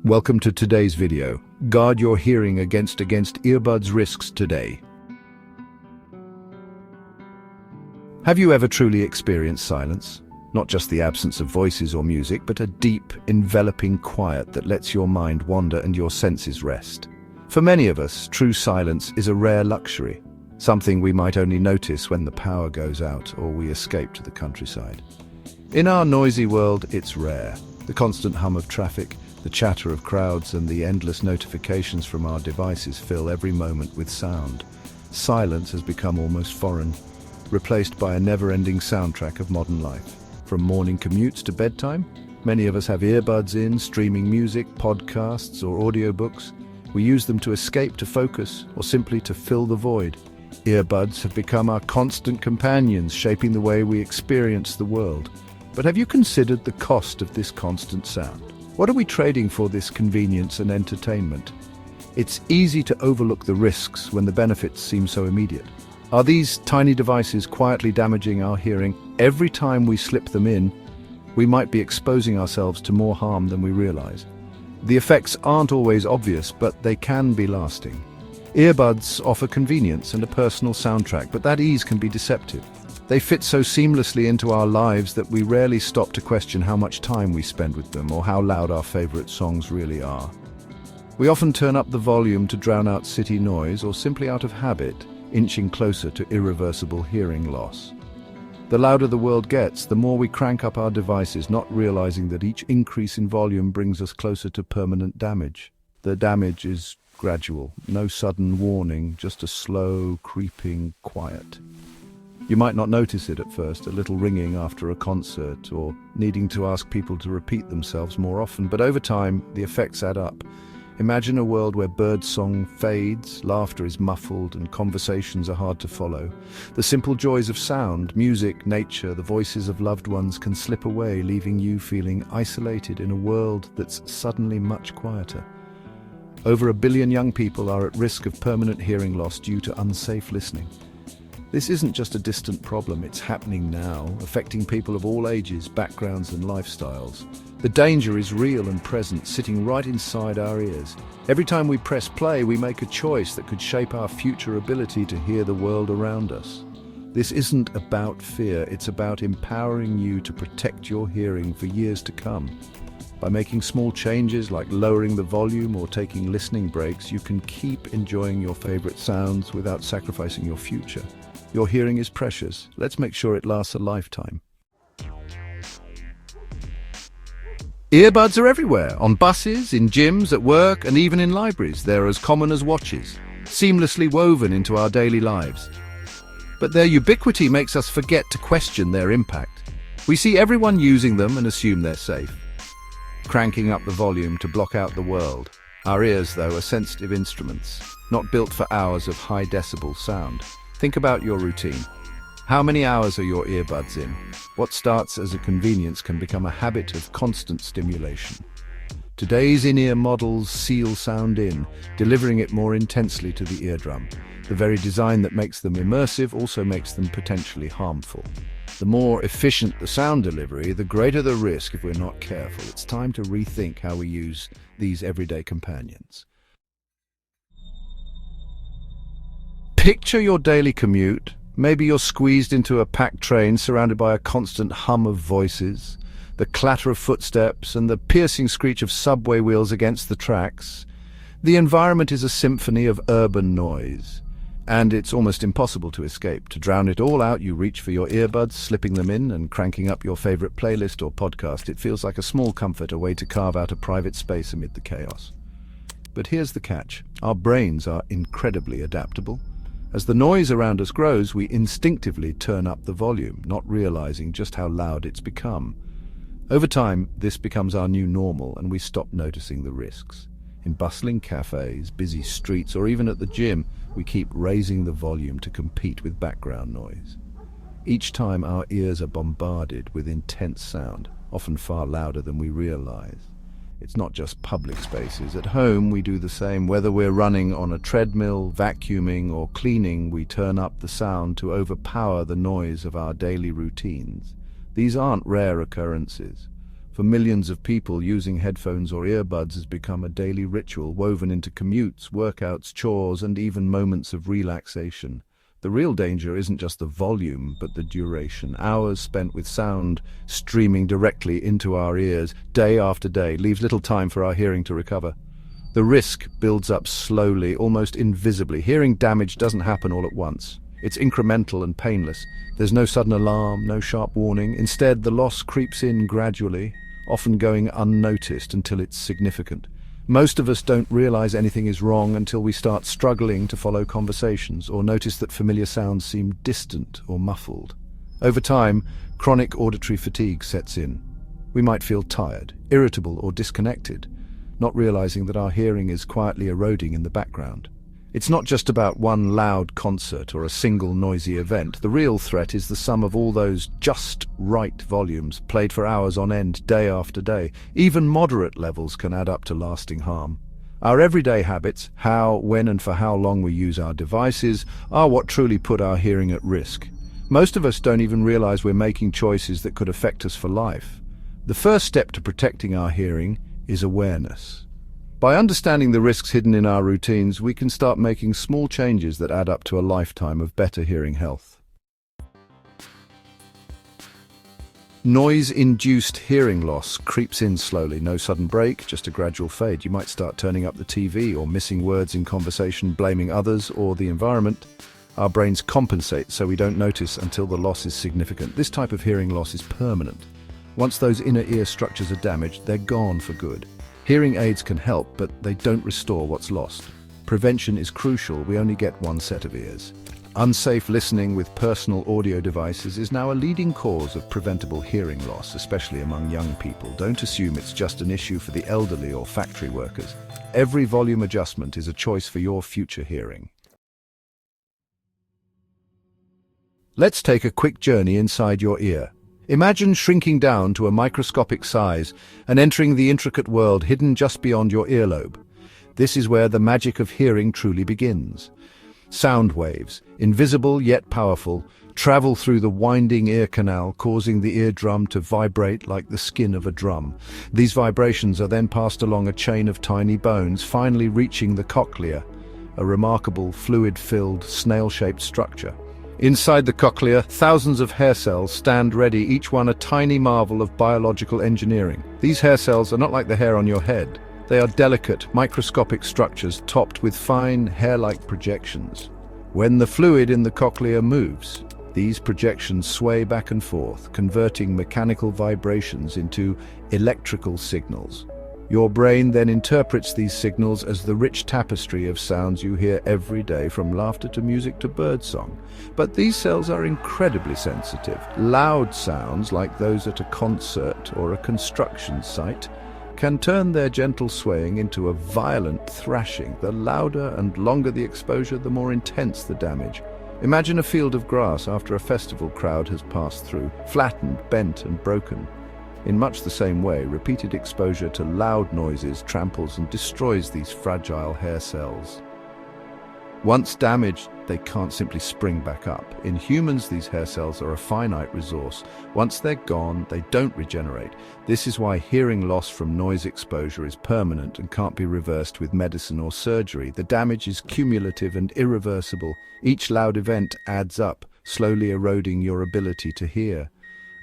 Welcome to today's video. Guard your hearing against earbuds risks today. Have you ever truly experienced silence? Not just the absence of voices or music, but a deep, enveloping quiet that lets your mind wander and your senses rest. For many of us, true silence is a rare luxury, something we might only notice when the power goes out or we escape to the countryside. In our noisy world, it's rare. The constant hum of traffic, the chatter of crowds, and the endless notifications from our devices fill every moment with sound. Silence has become almost foreign, replaced by a never-ending soundtrack of modern life. From morning commutes to bedtime, many of us have earbuds in, streaming music, podcasts, or audiobooks. We use them to escape, to focus, or simply to fill the void. Earbuds have become our constant companions, shaping the way we experience the world. But have you considered the cost of this constant sound? What are we trading for this convenience and entertainment? It's easy to overlook the risks when the benefits seem so immediate. Are these tiny devices quietly damaging our hearing? Every time we slip them in, we might be exposing ourselves to more harm than we realize. The effects aren't always obvious, but they can be lasting. Earbuds offer convenience and a personal soundtrack, but that ease can be deceptive. They fit so seamlessly into our lives that we rarely stop to question how much time we spend with them or how loud our favorite songs really are. We often turn up the volume to drown out city noise or simply out of habit, inching closer to irreversible hearing loss. The louder the world gets, the more we crank up our devices, not realizing that each increase in volume brings us closer to permanent damage. The damage is gradual, no sudden warning, just a slow, creeping quiet. You might not notice it at first, a little ringing after a concert, or needing to ask people to repeat themselves more often, but over time, the effects add up. Imagine a world where birdsong fades, laughter is muffled, and conversations are hard to follow. The simple joys of sound, music, nature, the voices of loved ones can slip away, leaving you feeling isolated in a world that's suddenly much quieter. Over 1 billion young people are at risk of permanent hearing loss due to unsafe listening. This isn't just a distant problem, it's happening now, affecting people of all ages, backgrounds and lifestyles. The danger is real and present, sitting right inside our ears. Every time we press play, we make a choice that could shape our future ability to hear the world around us. This isn't about fear, it's about empowering you to protect your hearing for years to come. By making small changes like lowering the volume or taking listening breaks, you can keep enjoying your favorite sounds without sacrificing your future. Your hearing is precious. Let's make sure it lasts a lifetime. Earbuds are everywhere, on buses, in gyms, at work, and even in libraries. They're as common as watches, seamlessly woven into our daily lives. But their ubiquity makes us forget to question their impact. We see everyone using them and assume they're safe, cranking up the volume to block out the world. Our ears, though, are sensitive instruments, not built for hours of high decibel sound. Think about your routine. How many hours are your earbuds in? What starts as a convenience can become a habit of constant stimulation. Today's in-ear models seal sound in, delivering it more intensely to the eardrum. The very design that makes them immersive also makes them potentially harmful. The more efficient the sound delivery, the greater the risk if we're not careful. It's time to rethink how we use these everyday companions. Picture your daily commute. Maybe you're squeezed into a packed train surrounded by a constant hum of voices, the clatter of footsteps, and the piercing screech of subway wheels against the tracks. The environment is a symphony of urban noise, and it's almost impossible to escape. To drown it all out, you reach for your earbuds, slipping them in and cranking up your favorite playlist or podcast. It feels like a small comfort, a way to carve out a private space amid the chaos. But here's the catch. Our brains are incredibly adaptable. As the noise around us grows, we instinctively turn up the volume, not realizing just how loud it's become. Over time, this becomes our new normal, and we stop noticing the risks. In bustling cafes, busy streets, or even at the gym, we keep raising the volume to compete with background noise. Each time, our ears are bombarded with intense sound, often far louder than we realize. It's not just public spaces. At home, we do the same. Whether we're running on a treadmill, vacuuming, or cleaning, we turn up the sound to overpower the noise of our daily routines. These aren't rare occurrences. For millions of people, using headphones or earbuds has become a daily ritual woven into commutes, workouts, chores, and even moments of relaxation. The real danger isn't just the volume, but the duration. Hours spent with sound streaming directly into our ears, day after day, leaves little time for our hearing to recover. The risk builds up slowly, almost invisibly. Hearing damage doesn't happen all at once. It's incremental and painless. There's no sudden alarm, no sharp warning. Instead, the loss creeps in gradually, often going unnoticed until it's significant. Most of us don't realize anything is wrong until we start struggling to follow conversations or notice that familiar sounds seem distant or muffled. Over time, chronic auditory fatigue sets in. We might feel tired, irritable, or disconnected, not realizing that our hearing is quietly eroding in the background. It's not just about one loud concert or a single noisy event. The real threat is the sum of all those just right volumes played for hours on end, day after day. Even moderate levels can add up to lasting harm. Our everyday habits, how, when, and for how long we use our devices, are what truly put our hearing at risk. Most of us don't even realize we're making choices that could affect us for life. The first step to protecting our hearing is awareness. By understanding the risks hidden in our routines, we can start making small changes that add up to a lifetime of better hearing health. Noise-induced hearing loss creeps in slowly. No sudden break, just a gradual fade. You might start turning up the TV or missing words in conversation, blaming others or the environment. Our brains compensate so we don't notice until the loss is significant. This type of hearing loss is permanent. Once those inner ear structures are damaged, they're gone for good. Hearing aids can help, but they don't restore what's lost. Prevention is crucial. We only get one set of ears. Unsafe listening with personal audio devices is now a leading cause of preventable hearing loss, especially among young people. Don't assume it's just an issue for the elderly or factory workers. Every volume adjustment is a choice for your future hearing. Let's take a quick journey inside your ear. Imagine shrinking down to a microscopic size and entering the intricate world hidden just beyond your earlobe. This is where the magic of hearing truly begins. Sound waves, invisible yet powerful, travel through the winding ear canal, causing the eardrum to vibrate like the skin of a drum. These vibrations are then passed along a chain of tiny bones, finally reaching the cochlea, a remarkable fluid-filled, snail-shaped structure. Inside the cochlea, thousands of hair cells stand ready, each one a tiny marvel of biological engineering. These hair cells are not like the hair on your head. They are delicate, microscopic structures topped with fine, hair-like projections. When the fluid in the cochlea moves, these projections sway back and forth, converting mechanical vibrations into electrical signals. Your brain then interprets these signals as the rich tapestry of sounds you hear every day, from laughter to music to birdsong. But these cells are incredibly sensitive. Loud sounds, like those at a concert or a construction site, can turn their gentle swaying into a violent thrashing. The louder and longer the exposure, the more intense the damage. Imagine a field of grass after a festival crowd has passed through, flattened, bent, and broken. In much the same way, repeated exposure to loud noises tramples and destroys these fragile hair cells. Once damaged, they can't simply spring back up. In humans, these hair cells are a finite resource. Once they're gone, they don't regenerate. This is why hearing loss from noise exposure is permanent and can't be reversed with medicine or surgery. The damage is cumulative and irreversible. Each loud event adds up, slowly eroding your ability to hear.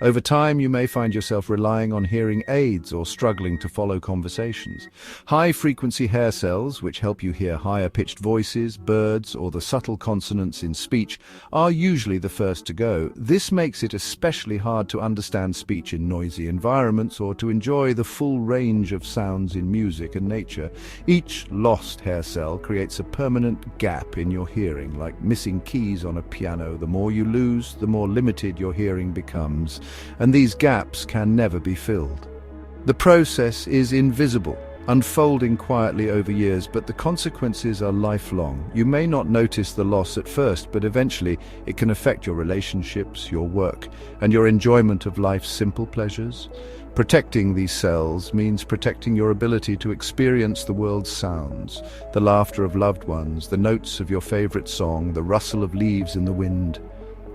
Over time, you may find yourself relying on hearing aids or struggling to follow conversations. High-frequency hair cells, which help you hear higher-pitched voices, birds, or the subtle consonants in speech, are usually the first to go. This makes it especially hard to understand speech in noisy environments or to enjoy the full range of sounds in music and nature. Each lost hair cell creates a permanent gap in your hearing, like missing keys on a piano. The more you lose, the more limited your hearing becomes. And these gaps can never be filled. The process is invisible, unfolding quietly over years, but the consequences are lifelong. You may not notice the loss at first, but eventually it can affect your relationships, your work, and your enjoyment of life's simple pleasures. Protecting these cells means protecting your ability to experience the world's sounds, the laughter of loved ones, the notes of your favorite song, the rustle of leaves in the wind.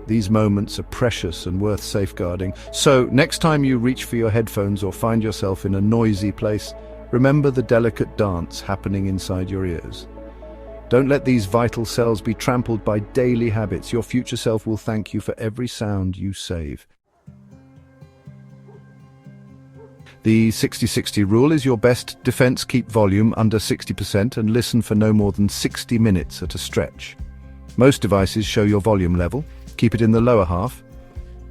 These moments are precious and worth safeguarding. So, next time you reach for your headphones or find yourself in a noisy place, remember the delicate dance happening inside your ears. Don't let these vital cells be trampled by daily habits. Your future self will thank you for every sound you save. The 60-60 rule is your best defense. Keep volume under 60% and listen for no more than 60 minutes at a stretch. Most devices show your volume level. Keep it in the lower half.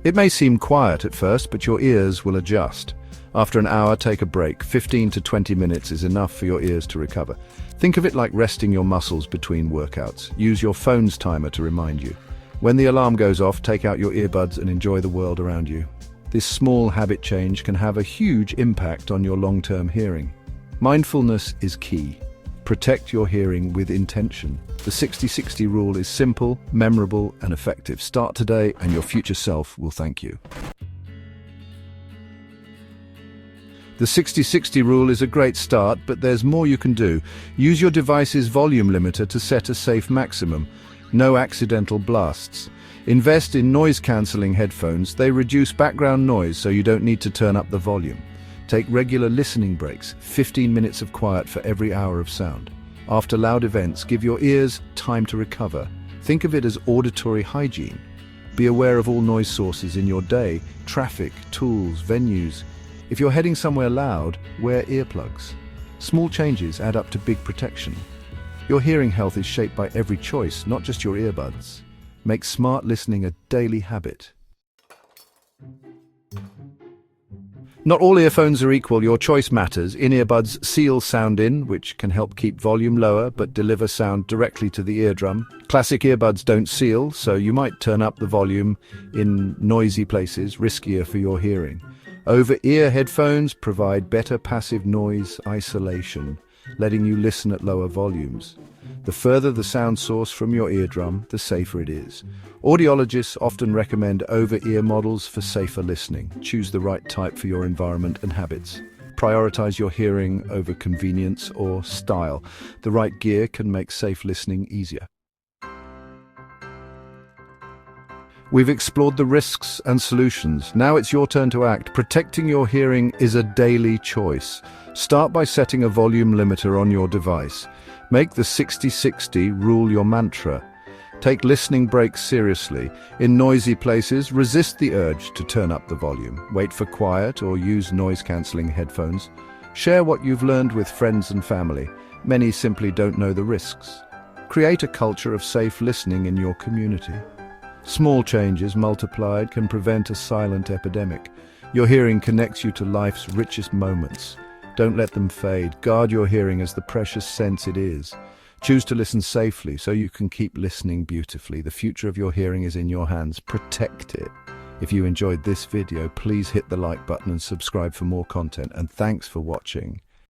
It may seem quiet at first, but your ears will adjust. After an hour, take a break. 15 to 20 minutes is enough for your ears to recover. Think of it like resting your muscles between workouts. Use your phone's timer to remind you. When the alarm goes off, take out your earbuds and enjoy the world around you. This small habit change can have a huge impact on your long-term hearing. Mindfulness is key. Protect your hearing with intention. The 60-60 rule is simple, memorable, and effective. Start today and your future self will thank you. The 60-60 rule is a great start, but there's more you can do. Use your device's volume limiter to set a safe maximum. No accidental blasts. Invest in noise-cancelling headphones. They reduce background noise so you don't need to turn up the volume. Take regular listening breaks, 15 minutes of quiet for every hour of sound. After loud events, give your ears time to recover. Think of it as auditory hygiene. Be aware of all noise sources in your day, traffic, tools, venues. If you're heading somewhere loud, wear earplugs. Small changes add up to big protection. Your hearing health is shaped by every choice, not just your earbuds. Make smart listening a daily habit. Not all earphones are equal. Your choice matters. In-earbuds seal sound in, which can help keep volume lower but deliver sound directly to the eardrum. Classic earbuds don't seal, so you might turn up the volume in noisy places, riskier for your hearing. Over-ear headphones provide better passive noise isolation, letting you listen at lower volumes. The further the sound source from your eardrum, the safer it is. Audiologists often recommend over-ear models for safer listening. Choose the right type for your environment and habits. Prioritize your hearing over convenience or style. The right gear can make safe listening easier. We've explored the risks and solutions. Now it's your turn to act. Protecting your hearing is a daily choice. Start by setting a volume limiter on your device. Make the 60-60 rule your mantra. Take listening breaks seriously. In noisy places, resist the urge to turn up the volume. Wait for quiet or use noise-cancelling headphones. Share what you've learned with friends and family. Many simply don't know the risks. Create a culture of safe listening in your community. Small changes multiplied can prevent a silent epidemic. Your hearing connects you to life's richest moments. Don't let them fade. Guard your hearing as the precious sense it is. Choose to listen safely so you can keep listening beautifully. The future of your hearing is in your hands. Protect it. If you enjoyed this video, please hit the like button and subscribe for more content. And thanks for watching.